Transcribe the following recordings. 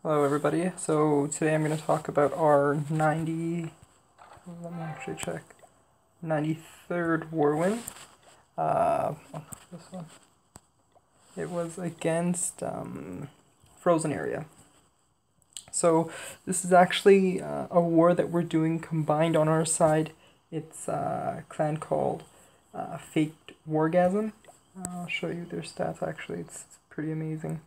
Hello everybody, so today I'm going to talk about our let me actually check, 93rd war win. This one. It was against Frozen Area. So this is actually a war that we're doing combined on our side. It's a clan called Faked Wargasm. I'll show you their stats actually, it's pretty amazing.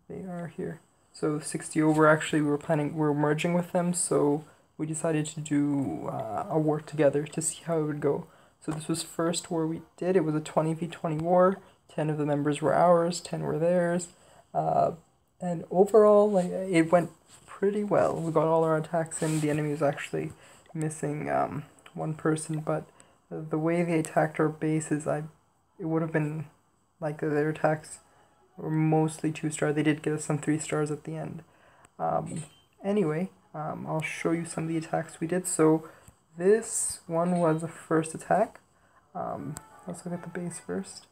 They are here. So 60 over, actually we're merging with them, so we decided to do a war together to see how it would go. So this was first war we did. It was a 20v20 war. 10 of the members were ours, 10 were theirs. And overall, it went pretty well. We got all our attacks in. The enemy was actually missing one person, but the way they attacked our bases, it would have been like their attacks were mostly 2-star. They did get us some 3 stars at the end. Anyway, I'll show you some of the attacks we did. So this one was the first attack. Let's look at the base first.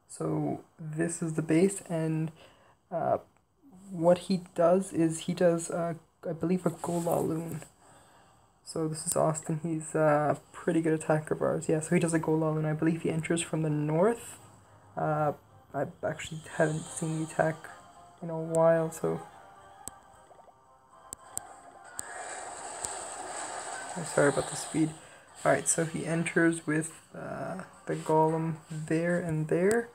So this is the base, and what he does is he does, I believe, a Golaloon. So this is Austin. He's a pretty good attacker of ours. Yeah, so he does a Golaloon. I believe he enters from the north. I actually haven't seen the attack in a while, so I'm sorry about the speed. Alright, so he enters with the golem there and there,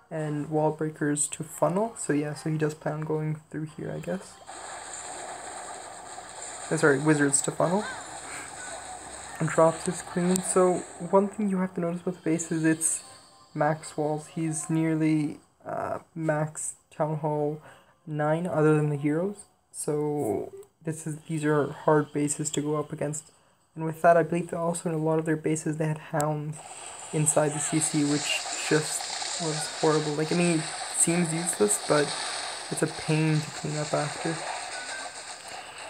and wall breakers to funnel. So yeah, so he does plan on going through here, I guess. Sorry, wizards to funnel. And drops his queen. So one thing you have to notice with the base is it's max walls. He's nearly max Town Hall 9 other than the heroes. So these are hard bases to go up against. And with that, I believe that also in a lot of their bases they had hounds inside the CC, which just was horrible. Like, I mean, it seems useless, but it's a pain to clean up after.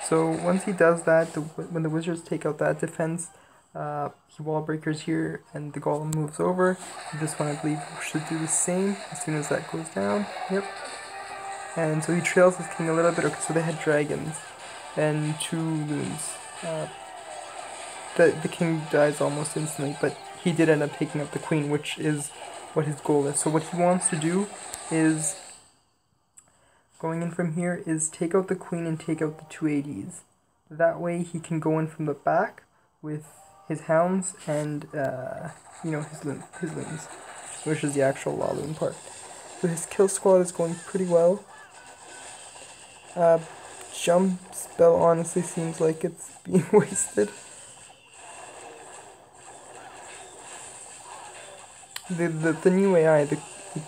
So once he does that, when the wizards take out that defense, he wall breakers here, and the golem moves over. This one, I believe, should do the same as soon as that goes down. Yep. And so he trails his king a little bit. Okay, so they had dragons and 2 loons. The king dies almost instantly, but he did end up taking up the queen, which is what his goal is. So what he wants to do is, going in from here, is take out the queen and take out the 2 ADs. That way he can go in from the back with his hounds and, his loons, which is the actual Laloon part. So his kill squad is going pretty well. Jump spell honestly seems like it's being wasted. The new AI, the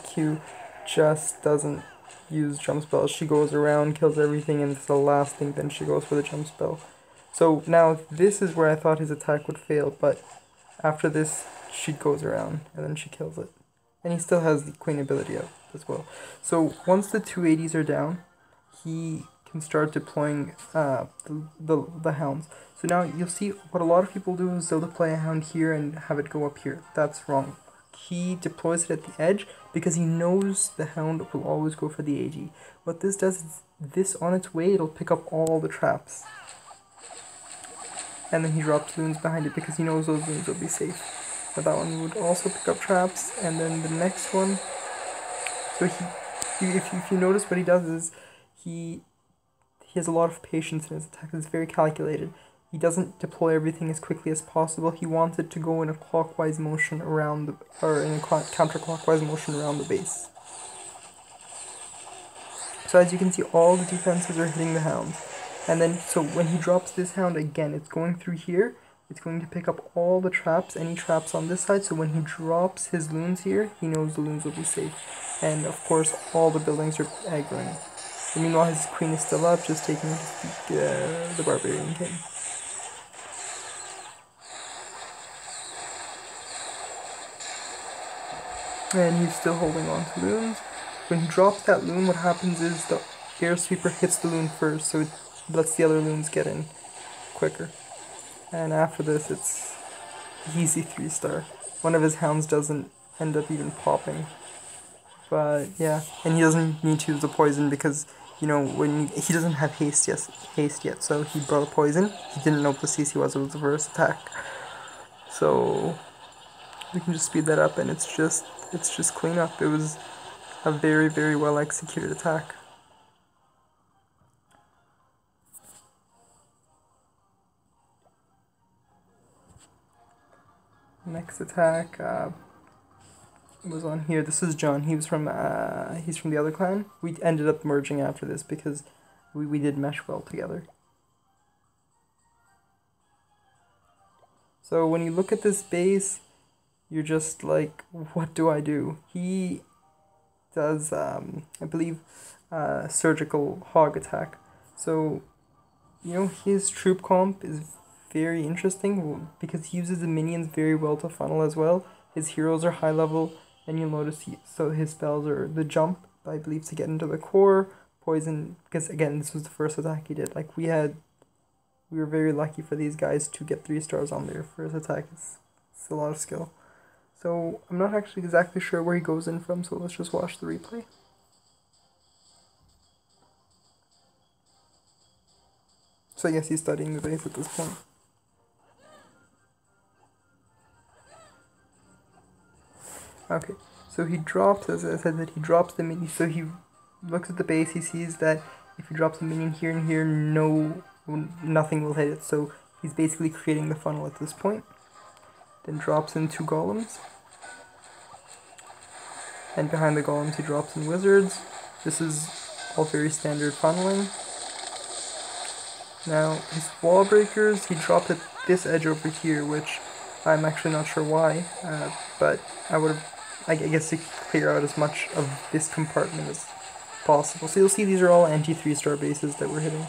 Q, just doesn't use jump spells. She goes around, kills everything, and it's the last thing, then she goes for the jump spell. So now this is where I thought his attack would fail, but after this she goes around and then she kills it. And he still has the queen ability up as well. So once the 2 ADs are down, he can start deploying the hounds. So now you'll see what a lot of people do is they'll deploy a hound here and have it go up here. That's wrong. He deploys it at the edge because he knows the hound will always go for the AG. What this does is, this on its way, it'll pick up all the traps. And then he drops loons behind it because he knows those loons will be safe. But that one would also pick up traps, and then the next one. So if you notice what he does is, he has a lot of patience in his attack. It's very calculated. He doesn't deploy everything as quickly as possible. He wants it to go in a clockwise motion around in a counterclockwise motion around the base. So as you can see, all the defenses are hitting the hounds. And then, so when he drops this hound again, it's going through here. It's going to pick up all the traps, any traps on this side. So when he drops his loons here, he knows the loons will be safe. And of course, all the buildings are aggroing. And meanwhile, his queen is still up, just taking the barbarian king. And he's still holding on to loons. When he drops that loon, what happens is the air sweeper hits the loon first, so it lets the other loons get in quicker. And after this, it's easy 3-star. One of his hounds doesn't end up even popping. But yeah, and he doesn't need to use the poison because you know, when he doesn't have haste yet, so he brought a poison. He didn't know what the CC was. It was the first attack. So we can just speed that up, and it's just cleanup. It was a very, very well executed attack. Next attack was on here. This is John. He's from the other clan. We ended up merging after this because we did mesh well together. So when you look at this base, you're just like, what do I do? He does, I believe, surgical hog attack. So, you know, his troop comp is very interesting because he uses the minions very well to funnel as well. His heroes are high level, and you'll notice so his spells are the jump, I believe, to get into the core, poison, because again, this was the first attack he did. Like, we were very lucky for these guys to get 3 stars on their first attack. It's a lot of skill. So I'm not actually exactly sure where he goes in from, so let's just watch the replay. So yes, he's studying the base at this point. Okay, so he drops, as I said, that he drops the minion. So he looks at the base, he sees that if he drops a minion here and here, nothing will hit it. So he's basically creating the funnel at this point. Then drops in 2 golems. And behind the golems he drops in wizards. This is all very standard funneling. Now, his wall breakers, he dropped at this edge over here, which I'm actually not sure why, but I guess to clear out as much of this compartment as possible. So you'll see these are all anti-3-star bases that we're hitting,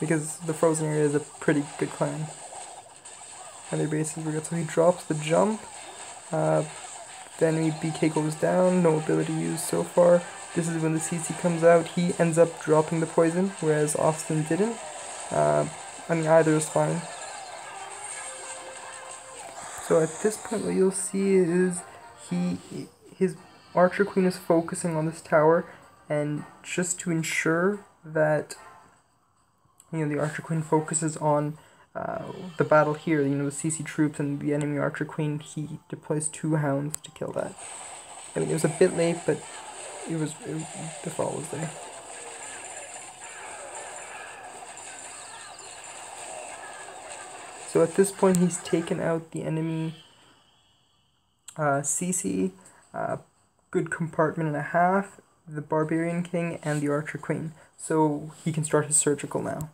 because the frozen area is a pretty good clan. And their bases were good. So he drops the jump, then BK goes down, no ability used so far. This is when the CC comes out. He ends up dropping the poison, whereas Austin didn't. I mean, either is fine. So at this point, what you'll see is his Archer Queen is focusing on this tower, and just to ensure that, you know, the Archer Queen focuses on the battle here, you know, the CC troops and the enemy Archer Queen, he deploys 2 hounds to kill that. I mean, it was a bit late, but the fall was there. So at this point, he's taken out the enemy CC, good compartment and a half, the Barbarian King, and the Archer Queen. So he can start his surgical now.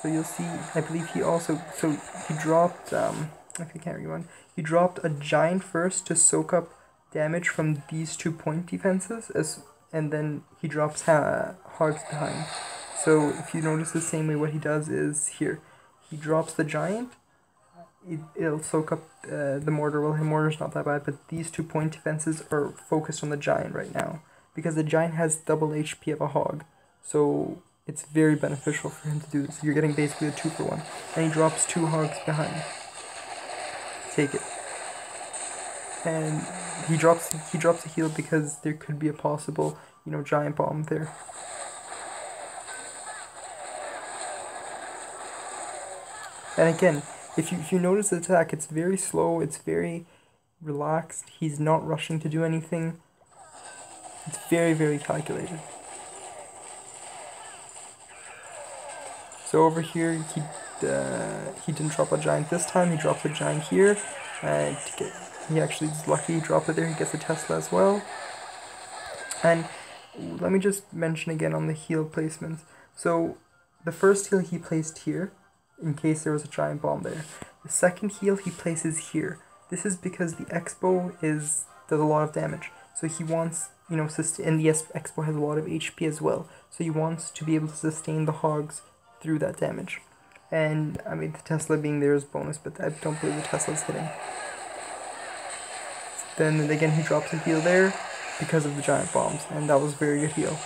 So you'll see, I believe he also, so he dropped, if you can't rewind, he dropped a giant first to soak up damage from these 2 point defenses, and then he drops hogs behind. So if you notice the same way, what he does is here, he drops the giant, it'll soak up the mortar. Well, the mortar's not that bad, but these 2 point defenses are focused on the giant right now, because the giant has double HP of a hog, so it's very beneficial for him to do this. You're getting basically a 2-for-1, and he drops 2 hogs behind. Take it. And he drops a heal because there could be a possible, you know, giant bomb there. And again, if you notice the attack, it's very slow, it's very relaxed, he's not rushing to do anything. It's very, very calculated. So over here, he didn't drop a giant this time, he dropped a giant here. He actually is lucky he dropped it there, he gets a Tesla as well. And let me just mention again on the heal placements. So the first heal he placed here, in case there was a giant bomb there. The second heal he places here. This is because the Expo does a lot of damage. So he wants, you know, and the Expo has a lot of HP as well. So he wants to be able to sustain the hogs through that damage. And I mean, the Tesla being there is bonus, but I don't believe the Tesla's hitting. Then again, he drops a heal there because of the giant bombs, and that was a very good heal.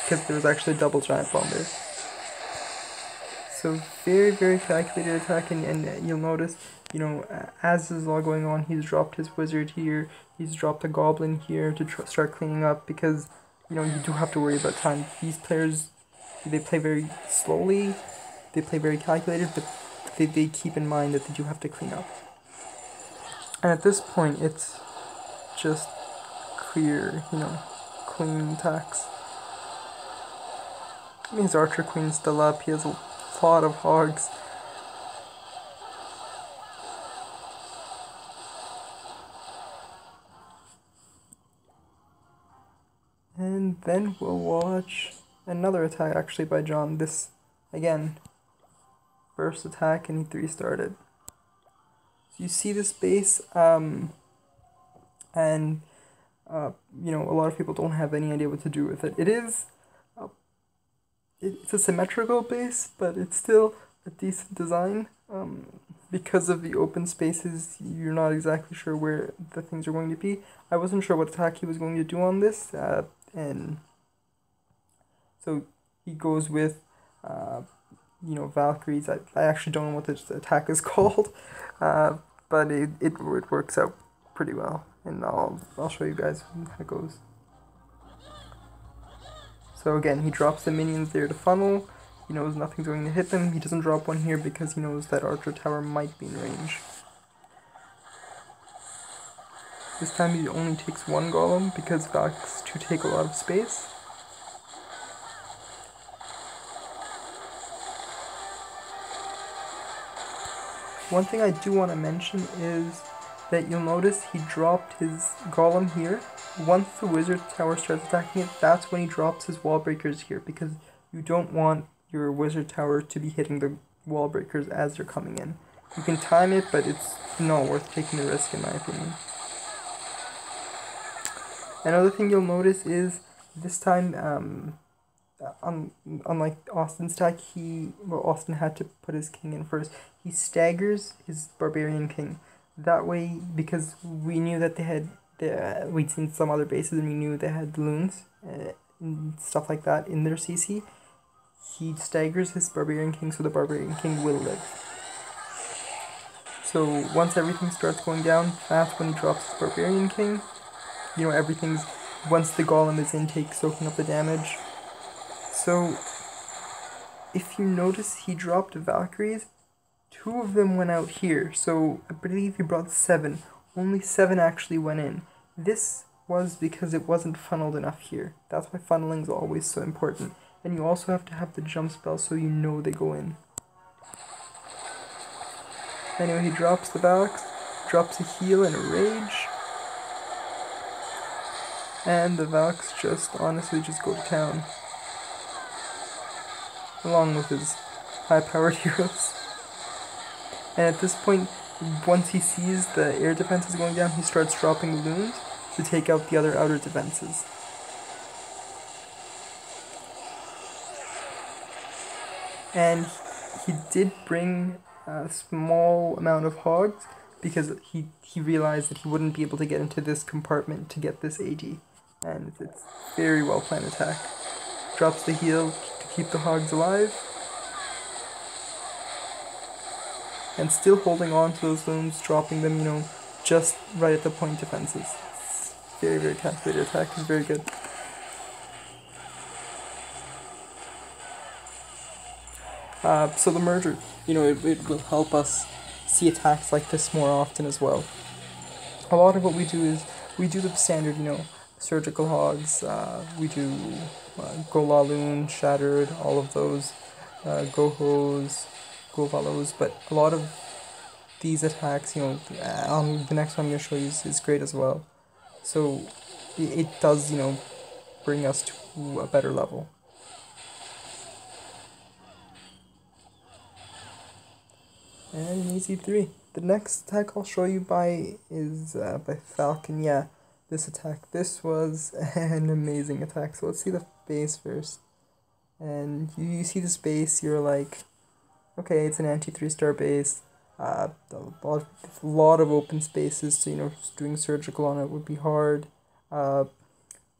Because there was actually a double giant bomb there. So very, very calculated attack, and you'll notice, you know, as this is all going on, he's dropped his wizard here, he's dropped a goblin here to start cleaning up, because you know, you do have to worry about time. These players, they play very slowly, they play very calculated, but they keep in mind that they do have to clean up. And at this point, it's just clear, you know, clean attacks. His Archer Queen's still up, he has a lot of hogs. And then we'll watch another attack actually by John. This, again, first attack and he 3-started. So you see this base, and you know, a lot of people don't have any idea what to do with it. It is, it's a symmetrical base, but it's still a decent design. Because of the open spaces, you're not exactly sure where the things are going to be. I wasn't sure what attack he was going to do on this, and so he goes with, you know, Valkyries. I actually don't know what this attack is called, but it works out pretty well, and I'll show you guys how it goes. So again, he drops the minions there to funnel. He knows nothing's going to hit them. He doesn't drop one here because he knows that Archer Tower might be in range. This time he only takes one golem because Valks to take a lot of space. One thing I do want to mention is that you'll notice he dropped his golem here. Once the wizard tower starts attacking it, that's when he drops his wall breakers here, because you don't want your wizard tower to be hitting the wall breakers as they're coming in. You can time it, but it's not worth taking the risk in my opinion. Another thing you'll notice is this time, unlike Austin's attack, Austin had to put his king in first. He staggers his barbarian king. That way, because we knew that they had, we'd seen some other bases and we knew they had loons and stuff like that in their CC. He staggers his barbarian king so the barbarian king will live. So once everything starts going down, that's when he drops his barbarian king. You know, once the golem is in, soaking up the damage. So if you notice, he dropped Valkyries. 2 of them went out here, so I believe he brought 7. Only 7 actually went in. This was because it wasn't funneled enough here. That's why funneling is always so important. And you also have to have the jump spell so you know they go in. Anyway, he drops the Valks, drops a heal and a rage. And the Valks honestly just go to town. Along with his high-powered heroes. And at this point, once he sees the air defenses going down, he starts dropping loons to take out the other outer defenses. And he did bring a small amount of hogs because he realized that he wouldn't be able to get into this compartment to get this AD. And it's very well planned attack. Drops the heal to keep the hogs alive. And still holding on to those loons, dropping them, you know, just right at the point defenses. It's very, very calculated attack. It's very good. So the merger, you know, it will help us see attacks like this more often as well. A lot of what we do is, we do the standard, you know, surgical hogs, we do Golaloon, Shattered, all of those, Gohos, Govalos, but a lot of these attacks, you know, the next one I'm going to show you is great as well. So it does, you know, bring us to a better level. And easy 3. The next attack I'll show you is by Falcon. Yeah, this attack. This was an amazing attack. So let's see the base first. And you see this base, you're like, okay, it's an anti-3-star base. A lot of open spaces, so you know, doing surgical on it would be hard. The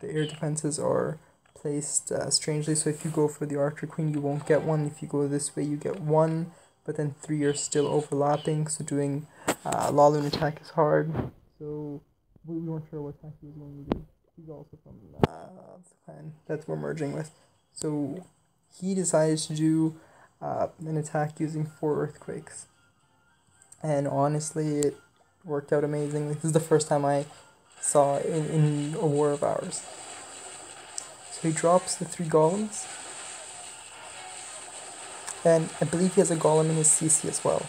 air defenses are placed strangely, so if you go for the Archer Queen, you won't get one. If you go this way, you get 1, but then 3 are still overlapping, so doing Laloon attack is hard. So we weren't sure what attack he was going to do. He's also from the clan that we're merging with. So he decided to do an attack using 4 earthquakes. And honestly, it worked out amazingly. This is the first time I saw it in a war of ours. So he drops the 3 golems. And I believe he has a golem in his CC as well.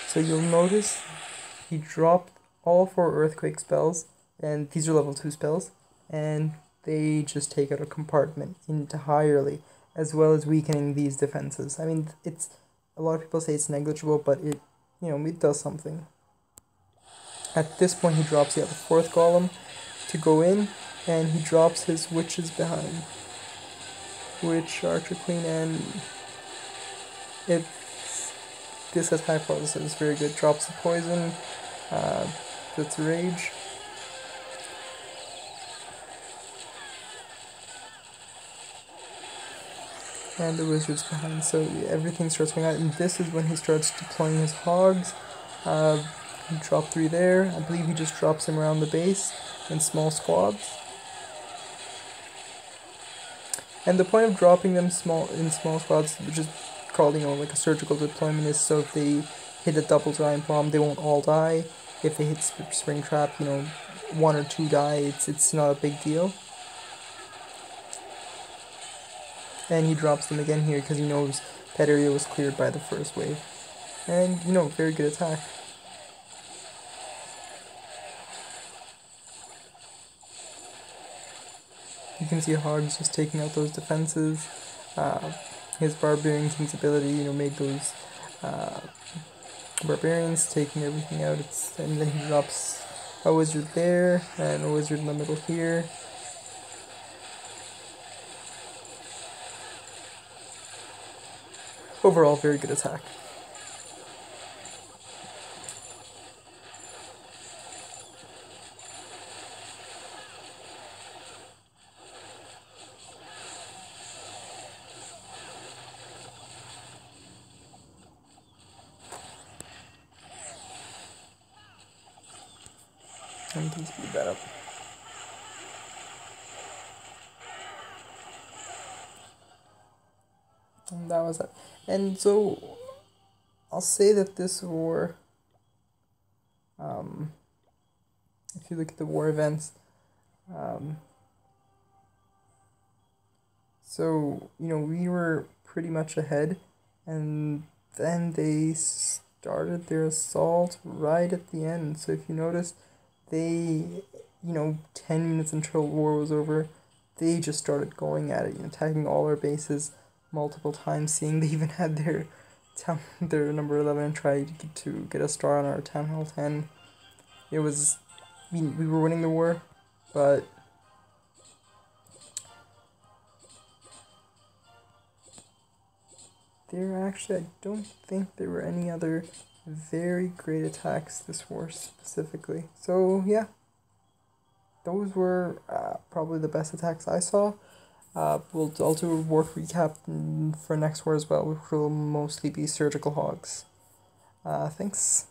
So you'll notice he dropped all 4 earthquake spells, and these are level 2 spells, and they just take out a compartment entirely, as well as weakening these defenses. I mean, it's a lot of people say it's negligible, but it does something. At this point, he drops the 4th golem to go in, and he drops his witches behind. Witch, Archer Queen, and this has high flow, so it's very good. Drops the poison, that's rage. And the wizard's behind, so everything starts going out, and this is when he starts deploying his hogs. He dropped 3 there. I believe he just drops them around the base in small squads. And the point of dropping them in small squads, which is called, like a surgical deployment, is so if they hit a double giant bomb, they won't all die. If they hit spring trap, 1 or 2 die. It's not a big deal. And he drops them again here because he knows that area was cleared by the first wave. And, very good attack. You can see Hogs just taking out those defenses. His Barbarian King's ability, made those Barbarians taking everything out. And then he drops a Wizard there, and a Wizard in the middle here. Overall, very good attack. And can speed that up. And that was it. And so, I'll say that this war, if you look at the war events, so, we were pretty much ahead, and then they started their assault right at the end. So if you notice, they, 10 minutes until war was over, they just started going at it, attacking all our bases multiple times, seeing they even had their number 11 and tried to get a star on our Town Hall 10. It was, we were winning the war, but I don't think there were any other very great attacks this war specifically. So yeah, those were probably the best attacks I saw. I'll do a war recap for next war as well, which will mostly be surgical hogs. Thanks.